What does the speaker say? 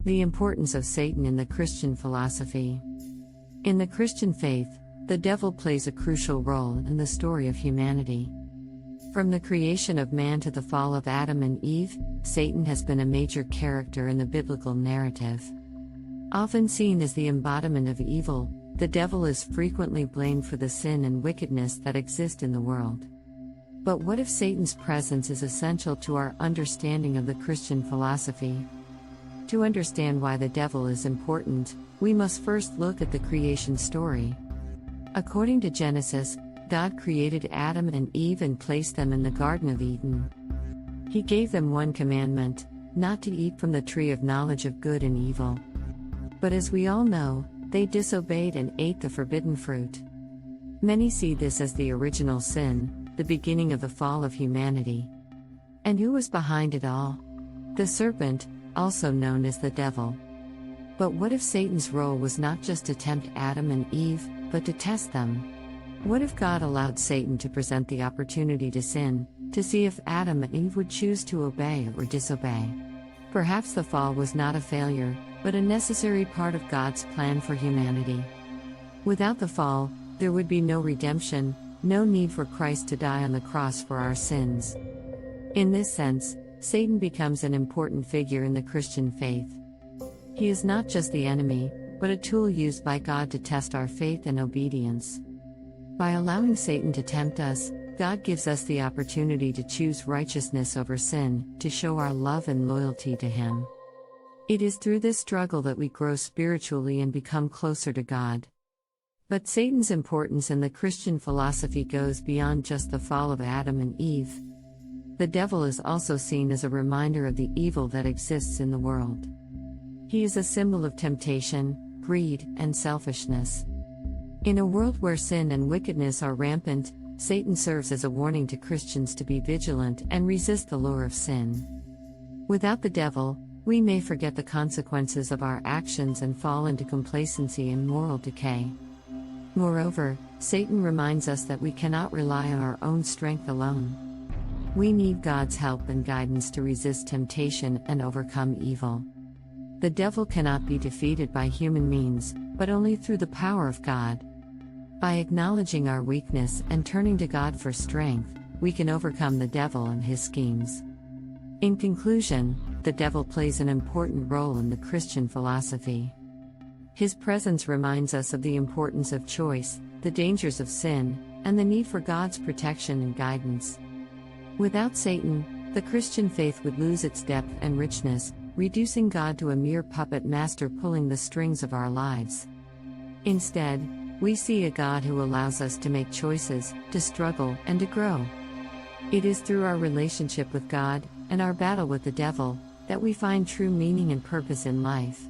The importance of Satan in the Christian philosophy. In the Christian faith, the devil plays a crucial role in the story of humanity. From the creation of man to the fall of Adam and Eve, Satan has been a major character in the biblical narrative. Often seen as the embodiment of evil, the devil is frequently blamed for the sin and wickedness that exist in the world. But what if Satan's presence is essential to our understanding of the Christian philosophy? To understand why the devil is important, we must first look at the creation story. According to Genesis, God created Adam and Eve and placed them in the Garden of Eden. He gave them one commandment: not to eat from the tree of knowledge of good and evil. But as we all know, they disobeyed and ate the forbidden fruit. Many see this as the original sin, the beginning of the fall of humanity. And who was behind it all? The serpent, also known as the devil. But what if Satan's role was not just to tempt Adam and Eve, but to test them? What if God allowed Satan to present the opportunity to sin, to see if Adam and Eve would choose to obey or disobey? Perhaps the fall was not a failure, but a necessary part of God's plan for humanity. Without the fall, there would be no redemption, no need for Christ to die on the cross for our sins. In this sense, Satan becomes an important figure in the Christian faith. He is not just the enemy, but a tool used by God to test our faith and obedience. By allowing Satan to tempt us, God gives us the opportunity to choose righteousness over sin, to show our love and loyalty to Him. It is through this struggle that we grow spiritually and become closer to God. But Satan's importance in the Christian philosophy goes beyond just the fall of Adam and Eve. The devil is also seen as a reminder of the evil that exists in the world. He is a symbol of temptation, greed, and selfishness. In a world where sin and wickedness are rampant, Satan serves as a warning to Christians to be vigilant and resist the lure of sin. Without the devil, we may forget the consequences of our actions and fall into complacency and moral decay. Moreover, Satan reminds us that we cannot rely on our own strength alone. We need God's help and guidance to resist temptation and overcome evil. The devil cannot be defeated by human means, but only through the power of God. By acknowledging our weakness and turning to God for strength, we can overcome the devil and his schemes. In conclusion, the devil plays an important role in the Christian philosophy. His presence reminds us of the importance of choice, the dangers of sin, and the need for God's protection and guidance. Without Satan, the Christian faith would lose its depth and richness, reducing God to a mere puppet master pulling the strings of our lives. Instead, we see a God who allows us to make choices, to struggle, and to grow. It is through our relationship with God, and our battle with the devil, that we find true meaning and purpose in life.